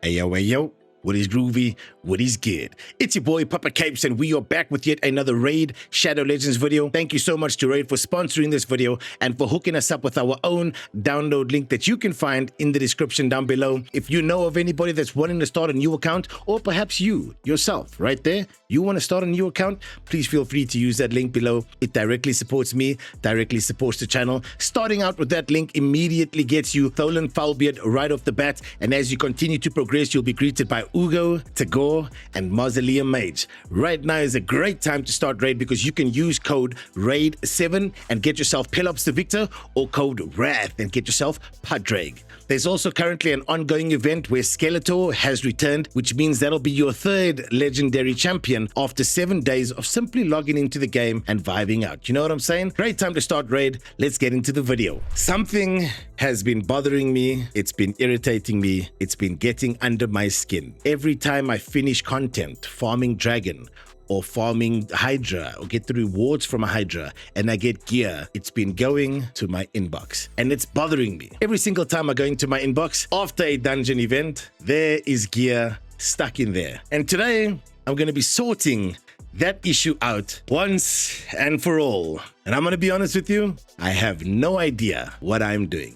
Ayo, what is groovy? What is good? It's your boy Papa Capes, and we are back with yet another Raid Shadow Legends video. Thank you so much to Raid for sponsoring this video and for hooking us up with our own download link that you can find in the description down below. If you know of anybody that's wanting to start a new account, or perhaps you yourself right there, you want to start a new account, please feel free to use that link below. It directly supports me, directly supports the channel. Starting out with that link immediately gets you Tholen Foulbeard right off the bat, and as you continue to progress, you'll be greeted by Ugo, Tagore, and Mausoleum Mage. Right now is a great time to start Raid because you can use code RAID7 and get yourself Pelops the Victor, or code Wrath and get yourself Padraig. There's also currently an ongoing event where Skeletor has returned, which means that'll be your third legendary champion after 7 days of simply logging into the game and vibing out. You know what I'm saying? Great time to start Raid. Let's get into the video. Something has been bothering me. It's been irritating me. It's been getting under my skin. Every time I finish content, farming dragon, or farming Hydra, or get the rewards from a Hydra, and I get gear, it's been going to my inbox, and it's bothering me. Every single time I go into my inbox, after a dungeon event, there is gear stuck in there. And today, I'm going to be sorting that issue out once and for all. And I'm going to be honest with you, I have no idea what I'm doing.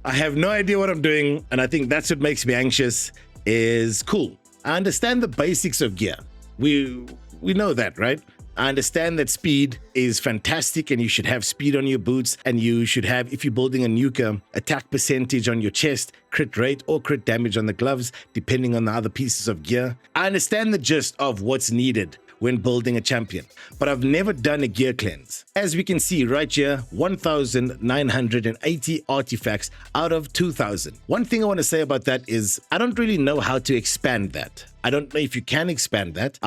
I have no idea what I'm doing, and I think that's what makes me anxious. Is cool. I understand the basics of gear. We know that, right? I understand that speed is fantastic and you should have speed on your boots, and you should have, if you're building a nuker, attack percentage on your chest, crit rate or crit damage on the gloves, depending on the other pieces of gear. I understand the gist of what's needed when building a champion, but I've never done a gear cleanse. As we can see right here, 1,980 artifacts out of 2,000. One thing I want to say about that is I don't really know how to expand that. I don't know if you can expand that.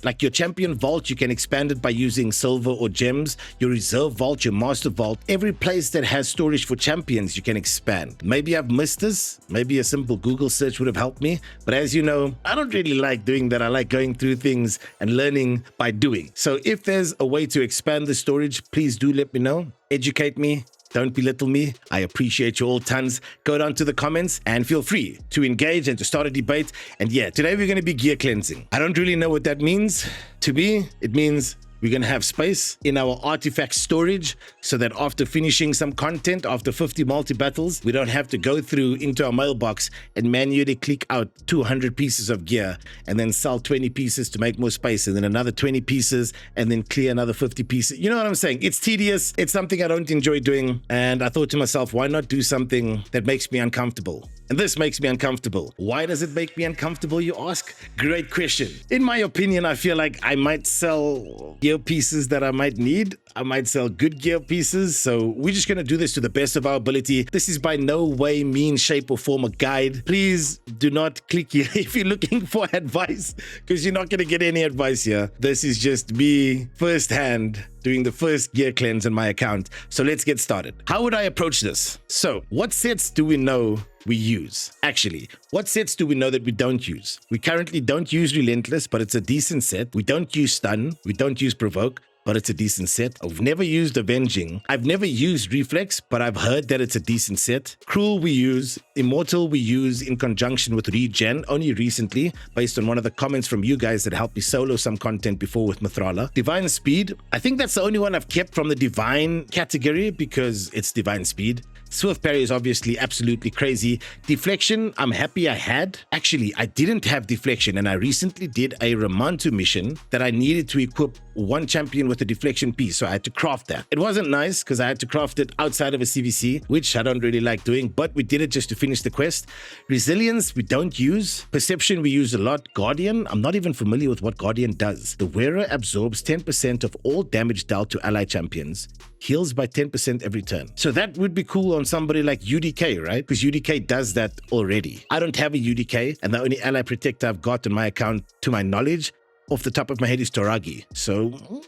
Like your champion vault, you can expand it by using silver or gems. Your reserve vault, your master vault, every place that has storage for champions, you can expand. Maybe I've missed this. Maybe a simple Google search would have helped me. But as you know, I don't really like doing that. I like going through things and learning by doing. So if there's a way to expand the storage, please do let me know. Educate me. Don't belittle me. I appreciate you all tons. Go down to the comments and feel free to engage and to start a debate. And yeah, today we're going to be gear cleansing. I don't really know what that means. To me, it means we're going to have space in our artifact storage so that after finishing some content, after 50 multi-battles, we don't have to go through into our mailbox and manually click out 200 pieces of gear and then sell 20 pieces to make more space, and then another 20 pieces and then clear another 50 pieces. You know what I'm saying? It's tedious. It's something I don't enjoy doing. And I thought to myself, why not do something that makes me uncomfortable? And this makes me uncomfortable. Why does it make me uncomfortable, you ask? Great question. In my opinion, I feel like I might sell gear pieces that I might need. I might sell good gear pieces. So we're just going to do this to the best of our ability. This is by no way, mean, shape, or form a guide. Please do not click here if you're looking for advice, because you're not going to get any advice here. This is just me firsthand doing the first gear cleanse in my account. So let's get started. How would I approach this? So what sets do we know we use? Actually, what sets do we know that we don't use? We currently don't use Relentless, but it's a decent set. We don't use Stun. We don't use Provoke, but it's a decent set. I've never used Avenging. I've never used Reflex, but I've heard that it's a decent set. Cruel we use. Immortal we use in conjunction with Regen, only recently, based on one of the comments from you guys that helped me solo some content before with Mithrala. Divine Speed, I think that's the only one I've kept from the Divine category because it's Divine Speed. Swift Parry is obviously absolutely crazy. Deflection, I'm happy I had. Actually, I didn't have Deflection, and I recently did a Ramantu mission that I needed to equip one champion with a deflection piece, so I had to craft that. It wasn't nice because I had to craft it outside of a CVC, which I don't really like doing, but we did it just to finish the quest. Resilience, we don't use. Perception, we use a lot. Guardian, I'm not even familiar with what Guardian does. The wearer absorbs 10% of all damage dealt to ally champions. Heals by 10% every turn. So that would be cool on somebody like UDK, right? Because UDK does that already. I don't have a UDK, and the only ally protector I've got on my account, to my knowledge, off the top of my head, is Toragi. So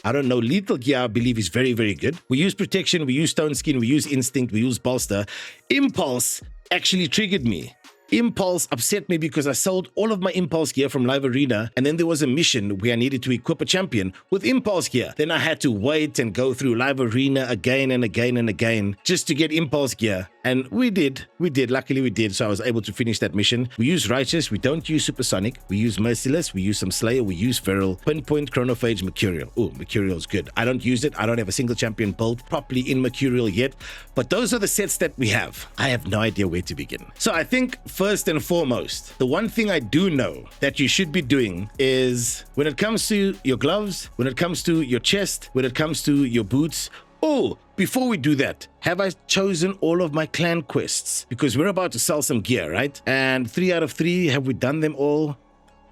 I don't know. Lethal gear, I believe, is very, very good. We use protection, we use stone skin, we use instinct, we use bolster. Impulse actually triggered me Impulse upset me because I sold all of my Impulse gear from Live Arena, and then there was a mission where I needed to equip a champion with Impulse gear. Then I had to wait and go through Live Arena again and again and again just to get Impulse gear. And we did. Luckily we did, so I was able to finish that mission. We use Righteous, we don't use Supersonic, we use Merciless, we use some Slayer, we use Feral, Pinpoint, Chronophage, Mercurial. Oh, Mercurial's good. I don't use it. I don't have a single champion built properly in Mercurial yet, but those are the sets that we have. I have no idea where to begin. So I think first and foremost, the one thing I do know that you should be doing is when it comes to your gloves, when it comes to your chest, when it comes to your boots. Oh, before we do that, have I chosen all of my clan quests? Because we're about to sell some gear, right? And 3 out of 3, have we done them all?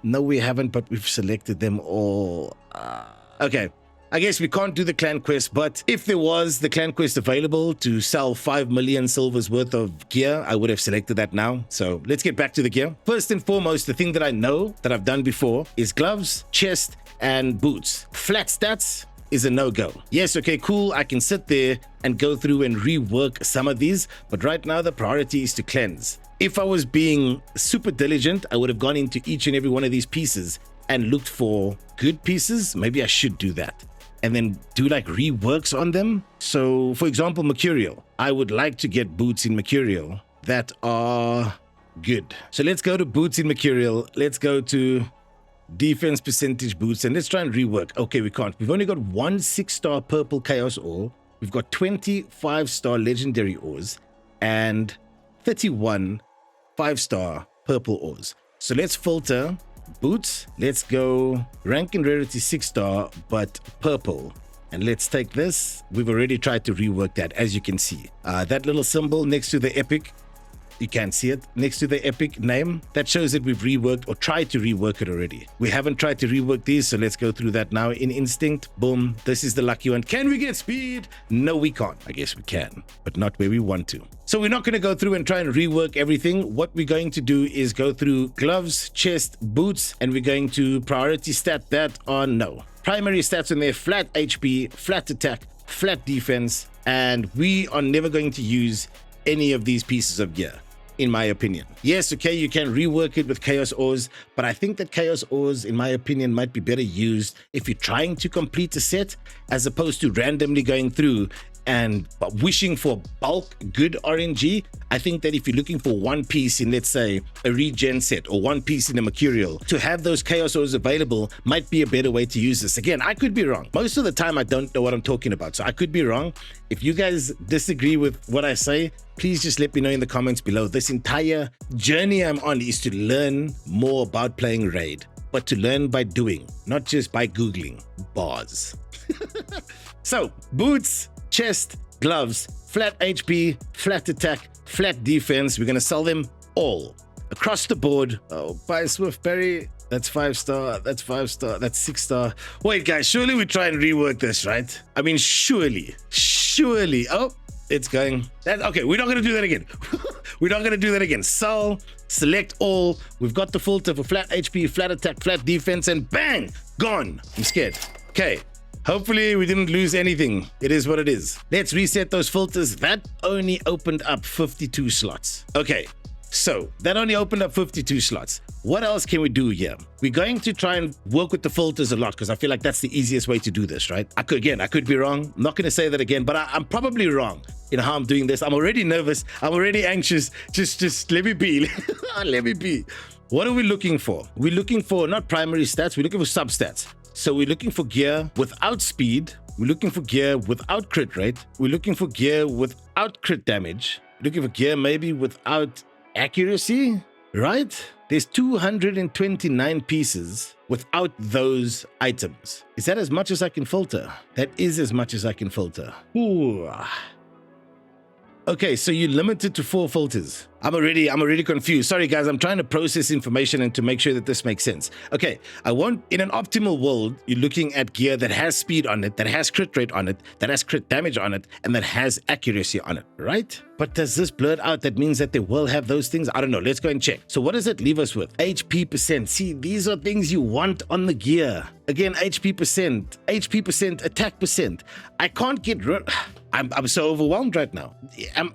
No, we haven't, but we've selected them all. Okay. I guess we can't do the clan quest, but if there was the clan quest available to sell 5 million silvers worth of gear, I would have selected that now. So let's get back to the gear. First and foremost, the thing that I know that I've done before is gloves, chest, and boots. Flat stats is a no-go. Yes, okay, cool. I can sit there and go through and rework some of these, but right now the priority is to cleanse. If I was being super diligent, I would have gone into each and every one of these pieces and looked for good pieces. Maybe I should do that and then do like reworks on them. So for example, Mercurial, I would like to get boots in Mercurial that are good. So let's go to boots in Mercurial. Let's go to defense percentage boots and let's try and rework. Okay, we can't. We've only got 1 6-star purple chaos ore. We've got 20 5-star legendary ores and 31 5-star purple ores. So let's filter boots. Let's go rank and rarity 6-star but purple, and let's take this. We've already tried to rework that, as you can see. That little symbol next to the epic, you can't see it, next to the epic name, that shows that we've reworked or tried to rework it already. We haven't tried to rework these, so let's go through that now. In instinct, boom, this is the lucky one. Can we get speed? No, we can't. I guess we can, but not where we want to. So we're not going to go through and try and rework everything. What we're going to do is go through gloves, chest, boots, and we're going to priority stat that on no. Primary stats on there, flat HP, flat attack, flat defense, and we are never going to use any of these pieces of gear, in my opinion. Yes, okay, you can rework it with Chaos Ores, but I think that Chaos Ores, in my opinion, might be better used if you're trying to complete a set, as opposed to randomly going through and wishing for bulk good RNG. I think that if you're looking for one piece in, let's say, a regen set or one piece in a Mercurial, to have those Chaos Ores available might be a better way to use this. Again, I could be wrong. Most of the time, I don't know what I'm talking about, so I could be wrong. If you guys disagree with what I say, please just let me know in the comments below. This entire journey I'm on is to learn more about playing Raid, but to learn by doing, not just by Googling. Bars. So, boots, chest, gloves, flat HP, flat attack, flat defense. We're going to sell them all across the board. Oh, buy Swift Berry. That's 5-star. That's 5-star. That's 6-star. Wait, guys, surely we try and rework this, right? I mean, surely. Oh, it's going. Okay, we're not going to do that again. We're not going to do that again. Sell, select all. We've got the filter for flat HP, flat attack, flat defense, and bang, gone. I'm scared. Okay. Hopefully we didn't lose anything. It is what it is. Let's reset those filters. That only opened up 52 slots. Okay, so that only opened up 52 slots. What else can we do here? We're going to try and work with the filters a lot because I feel like that's the easiest way to do this, right? I could be wrong. I'm not going to say that again, but I'm probably wrong in how I'm doing this. I'm already nervous. I'm already anxious. Just let me be. Let me be. What are we looking for? We're looking for not primary stats. We're looking for substats. So we're looking for gear without speed. We're looking for gear without crit rate. We're looking for gear without crit damage. We're looking for gear maybe without accuracy, right? There's 229 pieces without those items. Is that as much as I can filter? That is as much as I can filter. Ooh. Okay, so you're limited to 4 filters. I'm already confused. Sorry, guys, I'm trying to process information and to make sure that this makes sense. Okay, in an optimal world, you're looking at gear that has speed on it, that has crit rate on it, that has crit damage on it, and that has accuracy on it, right? But does this blurt out that means that they will have those things? I don't know. Let's go and check. So what does it leave us with? HP percent. See, these are things you want on the gear. Again, HP percent, attack percent. I can't get rid. I'm so overwhelmed right now.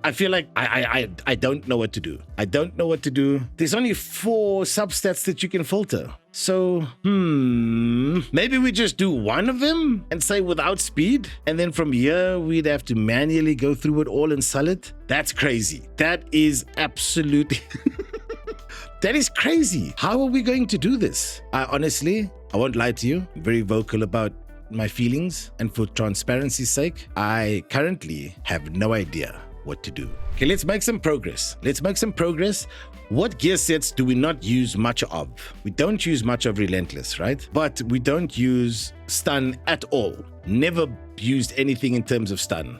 I feel like I don't know what what to do. I don't know what to do. There's only 4 substats that you can filter. So, maybe we just do one of them and say without speed. And then from here, we'd have to manually go through it all and sell it. That's crazy. That is absolutely... That is crazy. How are we going to do this? Honestly, I won't lie to you. I'm very vocal about my feelings. And for transparency's sake, I currently have no idea what to do. Okay, let's make some progress. What gear sets do we not use much of? We don't use much of Relentless, right? But we don't use stun at all. Never used anything in terms of stun.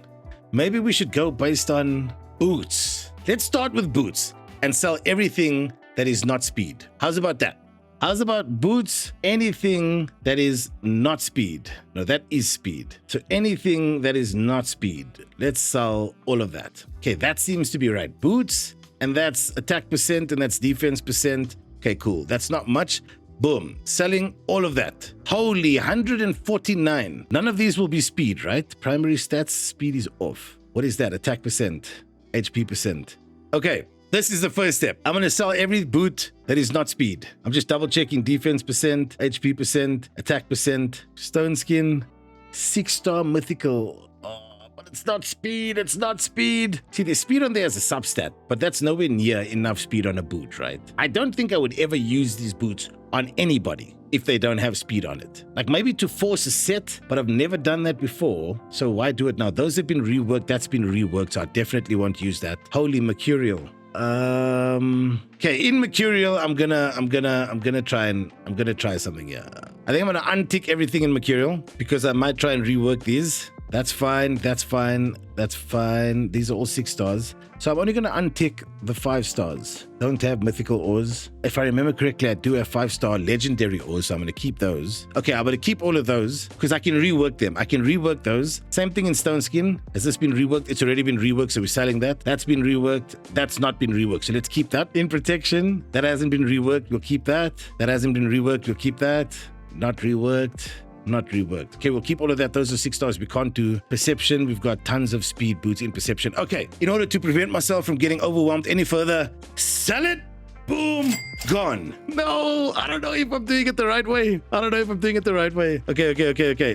Maybe we should go based on boots. Let's start with boots and sell everything that is not speed. How's about that? How's about boots? Anything that is not speed. No, that is speed. So anything that is not speed. Let's sell all of that. Okay, that seems to be right. Boots, and that's attack percent, and that's defense percent. Okay, cool. That's not much. Boom. Selling all of that. Holy, 149. None of these will be speed, right? Primary stats, speed is off. What is that? Attack percent, HP percent. Okay. This is the first step. I'm going to sell every boot that is not speed. I'm just double checking defense percent, HP percent, attack percent, stone skin, 6-star mythical. Oh, but it's not speed. It's not speed. See, the speed on there is a substat, but that's nowhere near enough speed on a boot, right? I don't think I would ever use these boots on anybody if they don't have speed on it. Like maybe to force a set, but I've never done that before. So why do it now? Those have been reworked. That's been reworked. So I definitely won't use that. Holy mercurial. Okay, in mercurial, I'm gonna try something here. I think I'm gonna untick everything in mercurial because I might try and rework these. That's fine. These are all 6 stars. So I'm only going to untick the 5 stars. Don't have mythical ores. If I remember correctly, I do have 5-star legendary ores, so I'm going to keep those. Okay, I'm going to keep all of those because I can rework them. I can rework those. Same thing in stone skin. Has this been reworked? It's already been reworked, so we're selling that. That's been reworked. That's not been reworked. So let's keep that. In protection, that hasn't been reworked. We'll keep that. That hasn't been reworked. We'll keep that. Not reworked. Not reworked. Okay, we'll keep all of that. Those are 6 stars. We can't do perception. We've got tons of speed boots in perception. Okay, in order to prevent myself from getting overwhelmed any further, sell it. Boom, gone. No, I don't know if I'm doing it the right way. Okay.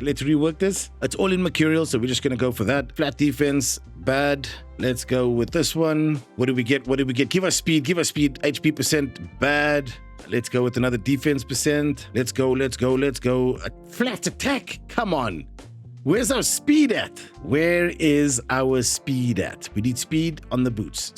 Let's rework this. It's all in mercurial, so we're just going to go for that. Flat defense, bad. Let's go with this one. What do we get? Give us speed. HP percent, bad. Let's go with another defense percent. Let's go. A flat attack. Come on. Where's our speed at? Where is our speed at? We need speed on the boots.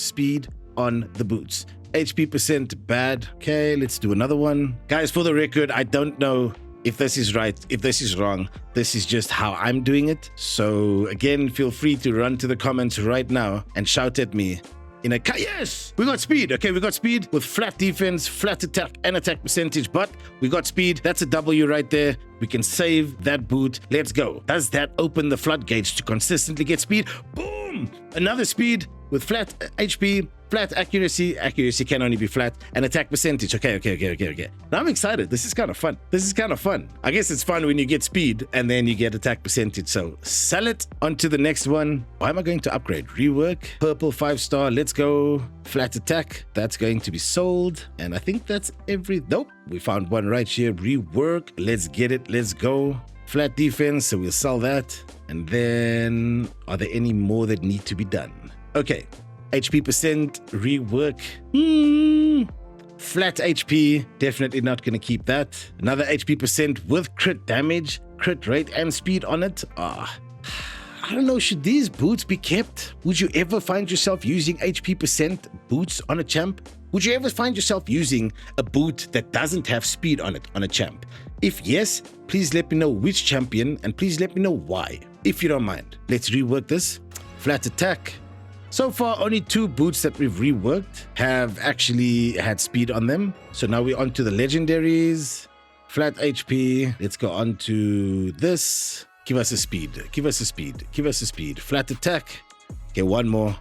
HP percent, bad. Okay, let's do another one. Guys, for the record, I don't know if this is right, if this is wrong. This is just how I'm doing it. So again, feel free to run to the comments right now and shout at me. Yes, we got speed. Okay, we got speed with flat defense, flat attack, and attack percentage, but we got speed. That's a W right there. We can save that boot. Let's go. Does that open the floodgates to consistently get speed? Boom! Another speed with flat HP, flat accuracy. Accuracy can only be flat, and attack percentage. Okay. Now I'm excited. This is kind of fun. I guess it's fun when you get speed and then you get attack percentage. So sell it onto the next one. Why am I going to upgrade? Rework, purple 5-star. Let's go. Flat attack. That's going to be sold. And I think that's nope. We found one right here. Rework. Let's get it. Let's go. Flat defense. So we'll sell that. And then are there any more that need to be done? Okay. HP percent, rework. Flat HP, definitely not going to keep that. Another HP percent with crit damage, crit rate, and speed on it. I don't know, should these boots be kept? Would you ever find yourself using HP percent boots on a champ? Would you ever find yourself using a boot that doesn't have speed on it on a champ? If yes, please let me know which champion and please let me know why, if you don't mind. Let's rework this. Flat attack. So far, only 2 boots that we've reworked have actually had speed on them. So now we're on to the legendaries. Flat HP. Let's go on to this. Give us a speed. Flat attack. Okay, one more.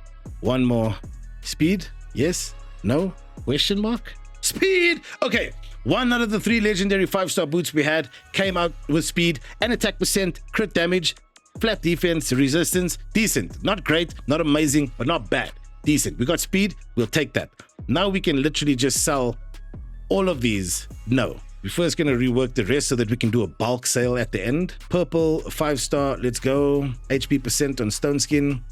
Speed? Yes? No? Question mark? Speed! Okay. 1 out of the 3 legendary 5-star boots we had came out with speed and attack percent, crit damage, flat defense, resistance, decent. Not great, not amazing, but not bad. decent. We got speed, we'll take that. Now we can literally just sell all of these. No. We're first going to rework the rest so that we can do a bulk sale at the end. Purple, 5-star, let's go. HP percent on stone skin.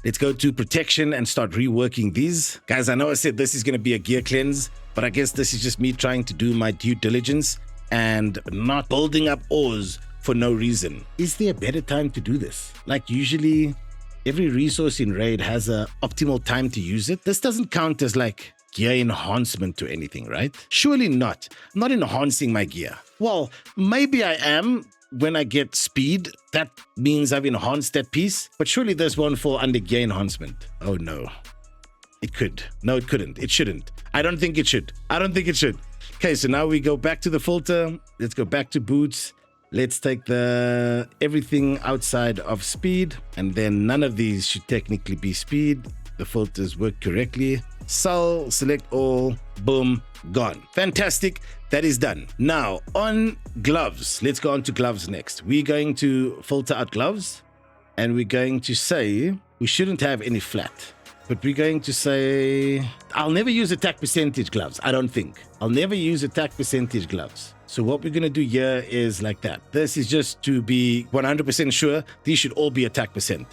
Let's go to protection and start reworking these. Guys, I know I said this is going to be a gear cleanse, but I guess this is just me trying to do my due diligence and not building up ores for no reason. Is there a better time to do this? Like usually, every resource in Raid has a optimal time to use it. This doesn't count as like gear enhancement to anything, right? Surely not. I'm not enhancing my gear. Well, maybe I am when I get speed. That means I've enhanced that piece, but surely this won't fall under gear enhancement. Oh no. It could. No, it couldn't. It shouldn't. I don't think it should. I don't think it should. Okay, so now we go back to the filter. Let's go back to boots. Let's take the everything outside of speed, and then none of these should technically be speed. The filters work correctly. Sell, select all, boom, gone. Fantastic. That is done. Now on gloves, let's go on to gloves next. We're going to filter out gloves, and we're going to say we shouldn't have any flat, but we're going to say I'll never use attack percentage gloves. I don't think I'll never use attack percentage gloves. So what we're going to do here is like that. This is just to be 100% sure these should all be attack percent.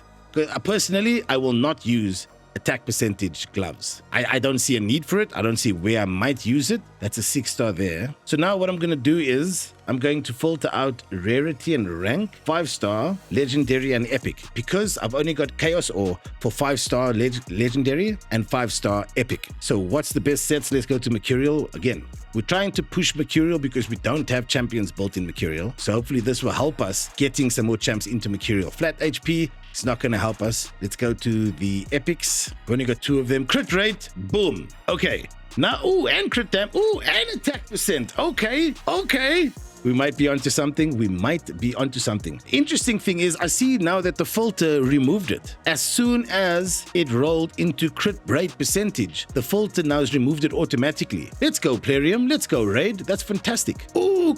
Personally, I will not use attack percentage gloves. I don't see a need for it. I don't see where I might use it. That's a 6-star there. So now what I'm going to do is I'm going to filter out rarity and rank, 5-star, legendary and epic, because I've only got chaos ore for 5-star legendary and 5-star epic. So what's the best sets? Let's go to mercurial again. We're trying to push mercurial because we don't have champions built in mercurial. So hopefully this will help us getting some more champs into mercurial. Flat HP, it's not going to help us. Let's go to the epics. We only got 2 of them. Crit rate, boom. Okay. Now, and crit dam, and attack percent. Okay. We might be onto something. Interesting thing is, I see now that the filter removed it. As soon as it rolled into crit rate percentage, the filter now has removed it automatically. Let's go, Plarium. Let's go, Raid. That's fantastic.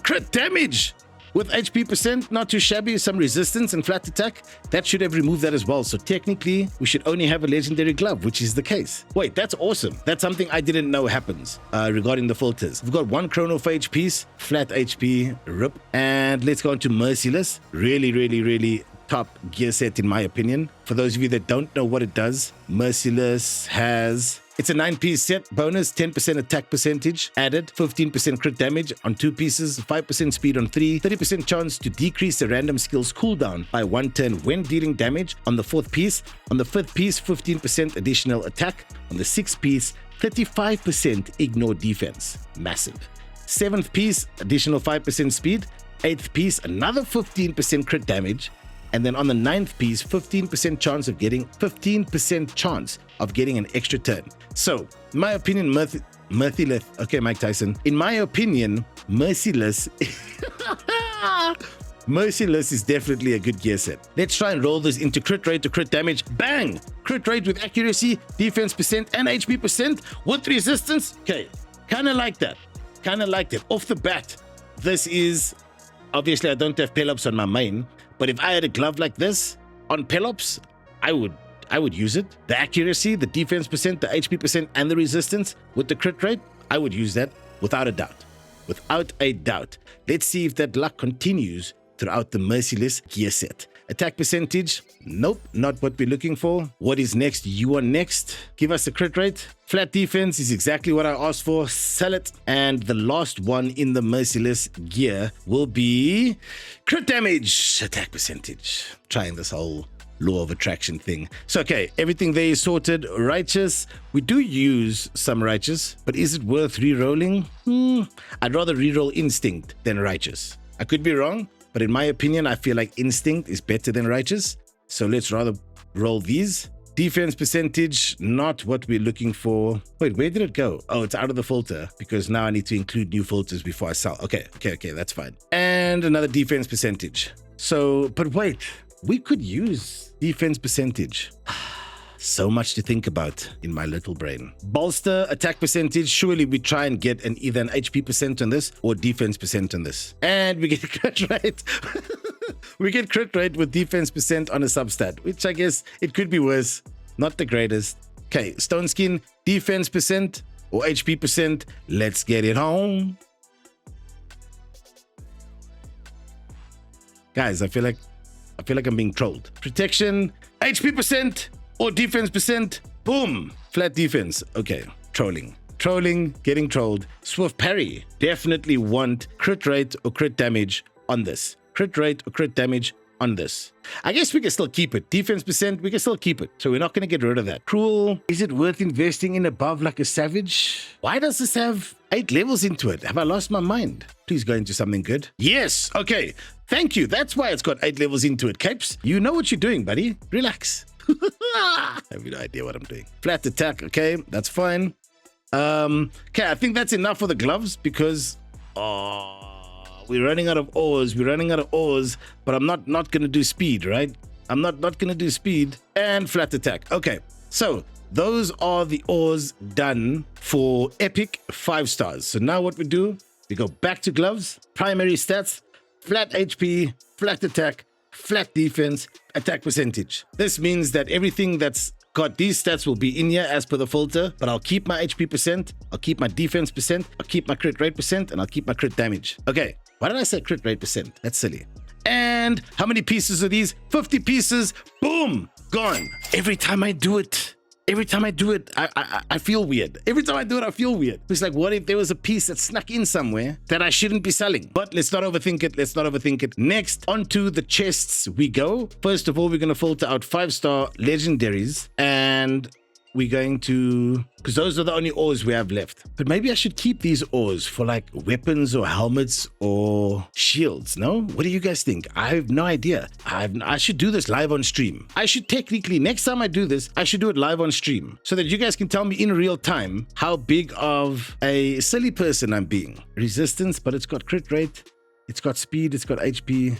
Crit damage. With HP percent, not too shabby, some resistance and flat attack. That should have removed that as well. So technically, we should only have a legendary glove, which is the case. Wait, that's awesome. That's something I didn't know happens regarding the filters. We've got 1 chrono for HPs, flat HP, rip. And let's go on to Merciless. Really top gear set in my opinion. For those of you that don't know what it does, Merciless has... It's a 9-piece set, bonus, 10% attack percentage added, 15% crit damage on 2 pieces, 5% speed on 3, 30% chance to decrease the random skill's cooldown by 1 turn when dealing damage on the 4th piece. On the 5th piece, 15% additional attack. On the 6th piece, 35% ignore defense. Massive. 7th piece, additional 5% speed. 8th piece, another 15% crit damage. And then on the 9th piece, 15% chance of getting an extra turn. So, in my opinion, Merciless. Okay, Mike Tyson. In my opinion, Merciless. Merciless is definitely a good gear set. Let's try and roll this into crit rate to crit damage. Bang! Crit rate with accuracy, defense percent, and HP percent with resistance. Okay, kind of like that. Off the bat, this is... Obviously, I don't have Pelops on my main, but if I had a glove like this on Pelops, I would use it. The accuracy, the defense percent, the HP percent, and the resistance with the crit rate, I would use that without a doubt. Let's see if that luck continues throughout the Merciless gear set. Attack percentage, nope, not what we're looking for. What is next? You are next. Give us a crit rate. Flat defense is exactly what I asked for. Sell it. And the last one in the Merciless gear will be crit damage, attack percentage. Trying this whole law of attraction thing. So, okay, everything there is sorted. Righteous. We do use some righteous, but is it worth re-rolling? I'd rather re-roll instinct than righteous. I could be wrong, but in my opinion, I feel like instinct is better than righteous. So let's rather roll these. Defense percentage, not what we're looking for. Wait, where did it go? Oh, it's out of the filter because now I need to include new filters before I sell. Okay, that's fine. And another defense percentage. So, but wait, we could use defense percentage. So much to think about in my little brain. Bolster, attack percentage. Surely we try and get either an HP percent on this or defense percent on this. And we get crit rate. We get crit rate with defense percent on a substat, which I guess it could be worse. Not the greatest. Okay, Stone Skin, defense percent or HP percent. Let's get it home. Guys, I feel like I'm being trolled. Protection, HP percent or defense percent. Boom, flat defense. Okay, trolling, getting trolled. Swift parry. Definitely want crit rate or crit damage on this. Crit rate or crit damage on this. I guess we can still keep it. Defense percent, we can still keep it. So we're not going to get rid of that. Cruel. Is it worth investing in above like a savage? Why does this have 8 levels into it? Have I lost my mind? Please go into something good. Yes. Okay. Thank you. That's why it's got 8 levels into it, Capes. You know what you're doing, buddy. Relax. I have no idea what I'm doing. Flat attack. Okay. That's fine. Okay. I think that's enough for the gloves because... we're running out of ores. But I'm not going to do speed, right? I'm not going to do speed and flat attack. Okay, so those are the ores done for epic 5 stars. So now what we do, we go back to gloves, primary stats, flat HP, flat attack, flat defense, attack percentage. This means that everything that's got these stats will be in here as per the filter, but I'll keep my HP percent, I'll keep my defense percent, I'll keep my crit rate percent, and I'll keep my crit damage. Okay. Why did I say crit rate percent? That's silly. And how many pieces are these? 50 pieces. Boom. Gone. Every time I do it, I feel weird. Every time I do it, I feel weird. It's like, what if there was a piece that snuck in somewhere that I shouldn't be selling? But let's not overthink it. Next, onto the chests we go. First of all, we're going to filter out 5-star legendaries. And we're going to... because those are the only ores we have left. But maybe I should keep these ores for like weapons or helmets or shields, no? What do you guys think? I have no idea. I should do this live on stream. I should technically, next time I do this, I should do it live on stream so that you guys can tell me in real time how big of a silly person I'm being. Resistance, but it's got crit rate, it's got speed, it's got HP.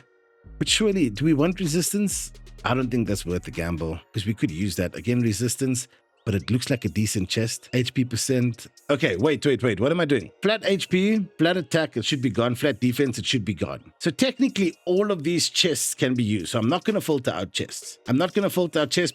But surely, do we want resistance? I don't think that's worth the gamble because we could use that. Again, resistance. But it looks like a decent chest. HP percent. Okay, wait. What am I doing? Flat HP, flat attack, it should be gone. Flat defense, it should be gone. So technically, all of these chests can be used. So I'm not going to filter out chests.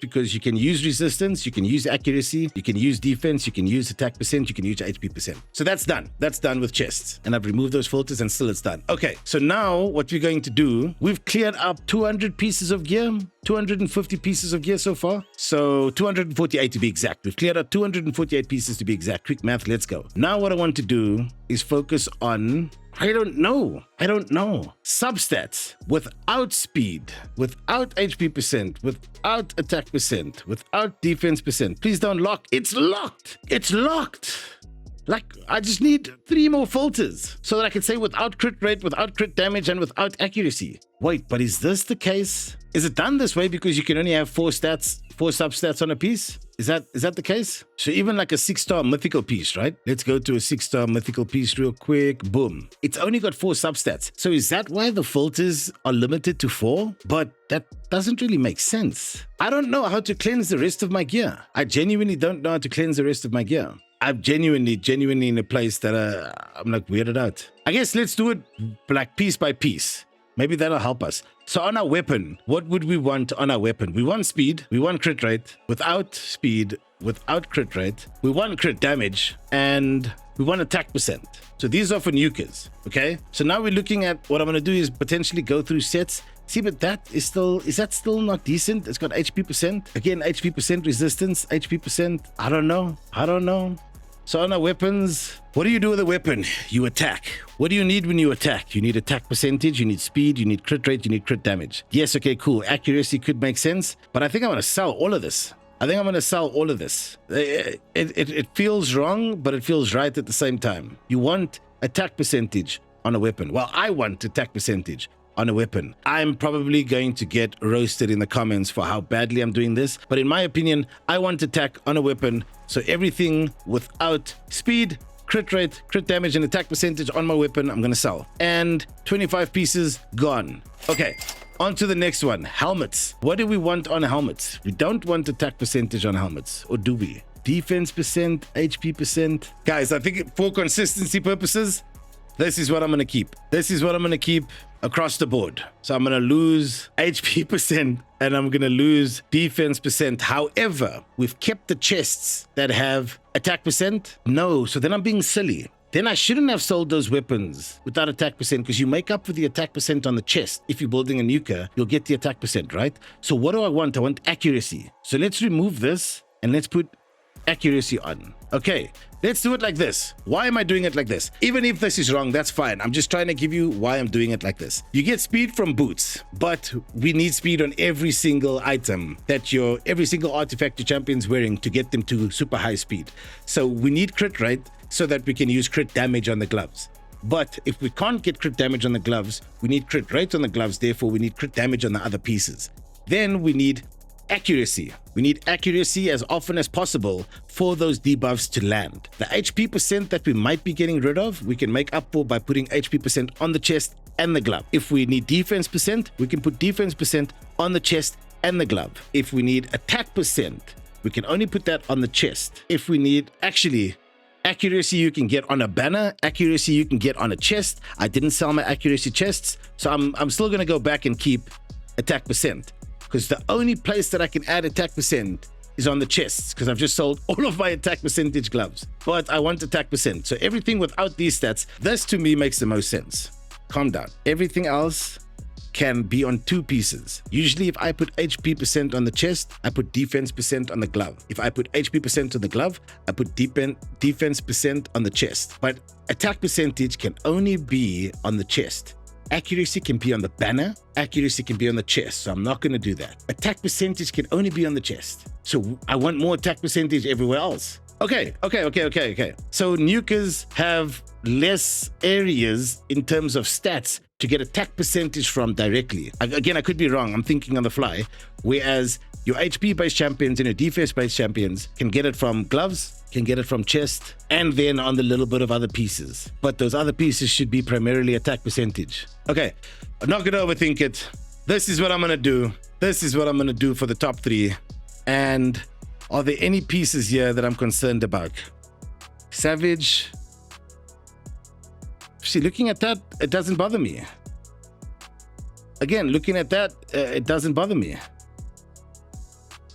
Because you can use resistance, you can use accuracy, you can use defense, you can use attack percent, you can use HP percent. So that's done. That's done with chests. And I've removed those filters and still it's done. Okay, so now what we're going to do, we've cleared up 200 pieces of gear, 250 pieces of gear so far. So 248 to be exact. We've cleared out 248 pieces to be exact. Quick math, let's go. Now what I want to do is focus on, I don't know. Substats without speed, without HP percent, without attack percent, without defense percent. Please don't lock. It's locked. Like, I just need 3 more filters so that I can say without crit rate, without crit damage, and without accuracy. Wait, but is this the case? Is it done this way because you can only have 4 substats on a piece? Is that the case? So even like a 6-star mythical piece, right? Let's go to a 6-star mythical piece real quick. Boom. It's only got 4 substats. So is that why the filters are limited to 4? But that doesn't really make sense. I don't know how to cleanse the rest of my gear. I genuinely don't know how to cleanse the rest of my gear. I'm genuinely in a place that I'm like weirded out. I guess let's do it like piece by piece. Maybe that'll help us. So on our weapon, what would we want on our weapon? We want speed, we want crit rate, without speed, without crit rate, we want crit damage, and we want attack percent. So these are for nukers, okay? So now we're looking at what I'm going to do is potentially go through sets. See, but is that still not decent? It's got HP percent. Again, HP percent resistance, HP percent. I don't know. So on our weapons, what do you do with a weapon? You attack. What do you need when you attack? You need attack percentage, you need speed, you need crit rate, you need crit damage. Yes, okay, cool. Accuracy could make sense, but I think I'm going to sell all of this. It feels wrong, but it feels right at the same time. You want attack percentage on a weapon. Well, I want attack percentage on a weapon. I'm probably going to get roasted in the comments for how badly I'm doing this, but in my opinion, I want attack on a weapon. So everything without speed, crit rate, crit damage, and attack percentage on my weapon, I'm gonna sell. And 25 pieces gone. Okay, on to the next one. Helmets. What do we want on helmets? We don't want attack percentage on helmets, or do we? Defense percent, HP percent. Guys, I think for consistency purposes, This is what I'm going to keep. This is what I'm going to keep across the board. So I'm going to lose HP percent and I'm going to lose defense percent. However, we've kept the chests that have attack percent. No, so then I'm being silly. Then I shouldn't have sold those weapons without attack percent, because you make up for the attack percent on the chest. If you're building a nuker, you'll get the attack percent, right? So what do I want? I want accuracy. So let's remove this and let's put accuracy on. Okay, let's do it like this. Why am I doing it like this? Even if this is wrong, that's fine. I'm just trying to give you why I'm doing it like this. You get speed from boots, but we need speed on every single item that every single artifact your champion's wearing to get them to super high speed. So we need crit rate so that we can use crit damage on the gloves. But if we can't get crit damage on the gloves, we need crit rate on the gloves, therefore we need crit damage on the other pieces. Then we need accuracy. We need accuracy as often as possible for those debuffs to land. The HP percent that we might be getting rid of, we can make up for by putting HP percent on the chest and the glove. If we need defense percent, we can put defense percent on the chest and the glove. If we need attack percent, we can only put that on the chest. If we need, actually, accuracy you can get on a banner, accuracy you can get on a chest. I didn't sell my accuracy chests, so I'm still going to go back and keep attack percent, because the only place that I can add attack percent is on the chests, because I've just sold all of my attack percentage gloves. But I want attack percent, so everything without these stats, this to me makes the most sense. Calm down. Everything else can be on two pieces. Usually if I put HP percent on the chest, I put defense percent on the glove. If I put HP percent on the glove, I put defense percent on the chest. But attack percentage can only be on the chest. Accuracy can be on the banner, accuracy can be on the chest, so I'm not going to do that. Attack percentage can only be on the chest, so I want more attack percentage everywhere else. Okay. So nukers have less areas in terms of stats to get attack percentage from directly. Again, I could be wrong, I'm thinking on the fly. Whereas your HP-based champions and your defense-based champions can get it from gloves, can get it from chest, and then on the little bit of other pieces. But those other pieces should be primarily attack percentage. Okay, I'm not gonna overthink it. This is what I'm gonna do. This is what I'm gonna do for the top three. And are there any pieces here that I'm concerned about? Savage. See, looking at that, it doesn't bother me. Again, looking at that, it doesn't bother me.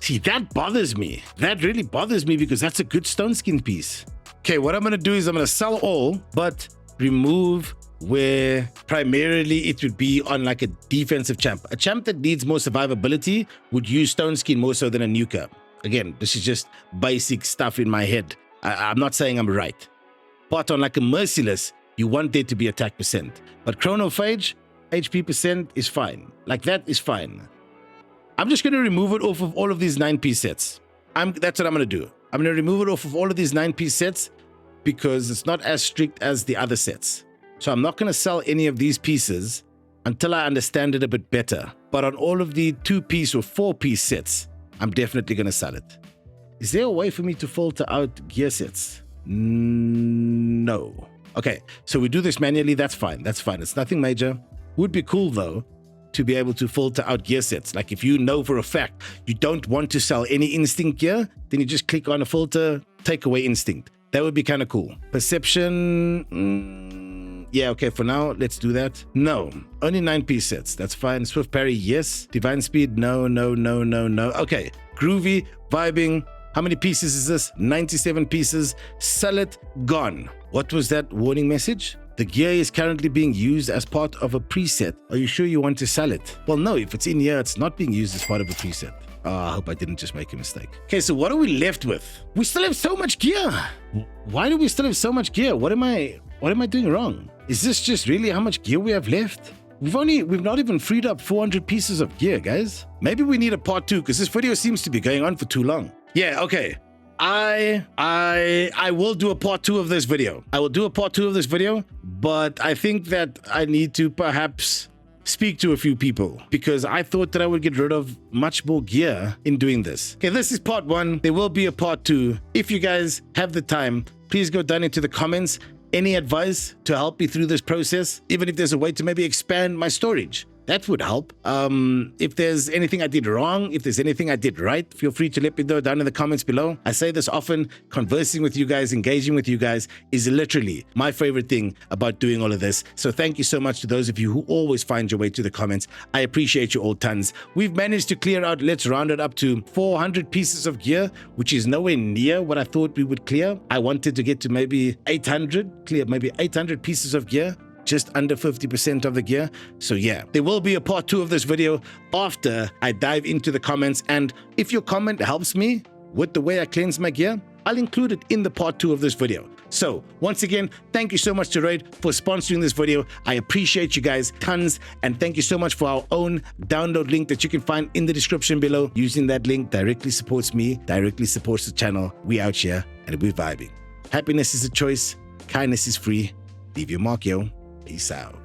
See, that bothers me. That really bothers me, because that's a good stone skin piece. Okay, what I'm going to do is I'm going to sell all, but remove where primarily it would be on like a defensive champ. A champ that needs more survivability would use stone skin more so than a nuker. Again, this is just basic stuff in my head. I'm not saying I'm right. But on like a merciless, you want there to be attack percent. But chronophage, HP percent is fine. Like that is fine. I'm just going to remove it off of all of these 9-piece sets. That's what I'm going to do. I'm going to remove it off of all of these 9-piece sets because it's not as strict as the other sets. So I'm not going to sell any of these pieces until I understand it a bit better. But on all of the 2-piece or 4-piece sets, I'm definitely going to sell it. Is there a way for me to filter out gear sets? No. Okay, so we do this manually. That's fine. That's fine. It's nothing major. Would be cool though to be able to filter out gear sets. Like if you know for a fact you don't want to sell any instinct gear, then you just click on a filter, take away instinct. That would be kind of cool. Perception, yeah, okay, for now, let's do that. No, only 9-piece sets, that's fine. Swift parry, yes. Divine speed, no. Okay, groovy, vibing. How many pieces is this? 97 pieces. Sell it, gone. What was that warning message? The gear is currently being used as part of a preset. Are you sure you want to sell it? Well, no, if it's in here, it's not being used as part of a preset. I hope I didn't just make a mistake. Okay, so what are we left with? We still have so much gear. Why do we still have so much gear? What am I doing wrong? Is this just really how much gear we have left? We've not even freed up 400 pieces of gear, guys. Maybe we need a part 2 because this video seems to be going on for too long. Yeah, okay. I will do a part 2 of this video. I will do a part 2 of this video, but I think that I need to perhaps speak to a few people because I thought that I would get rid of much more gear in doing this. Okay, this is part 1. There will be a part 2. If you guys have the time, please go down into the comments. Any advice to help me through this process? Even if there's a way to maybe expand my storage. That would help. If there's anything I did wrong, if there's anything I did right, feel free to let me know down in the comments below. I say this often, conversing with you guys, engaging with you guys is literally my favorite thing about doing all of this. So thank you so much to those of you who always find your way to the comments. I appreciate you all tons. We've managed to clear out, let's round it up to 400 pieces of gear, which is nowhere near what I thought we would clear. I wanted to get to maybe 800, clear maybe 800 pieces of gear. Just under 50% of the gear. So yeah, there will be a part 2 of this video after I dive into the comments. And if your comment helps me with the way I cleanse my gear, I'll include it in the part 2 of this video. So once again, thank you so much to Raid for sponsoring this video. I appreciate you guys tons. And thank you so much for our own download link that you can find in the description below. Using that link directly supports me, directly supports the channel. We out here and we're vibing. Happiness is a choice. Kindness is free. Leave your mark, yo. Peace out.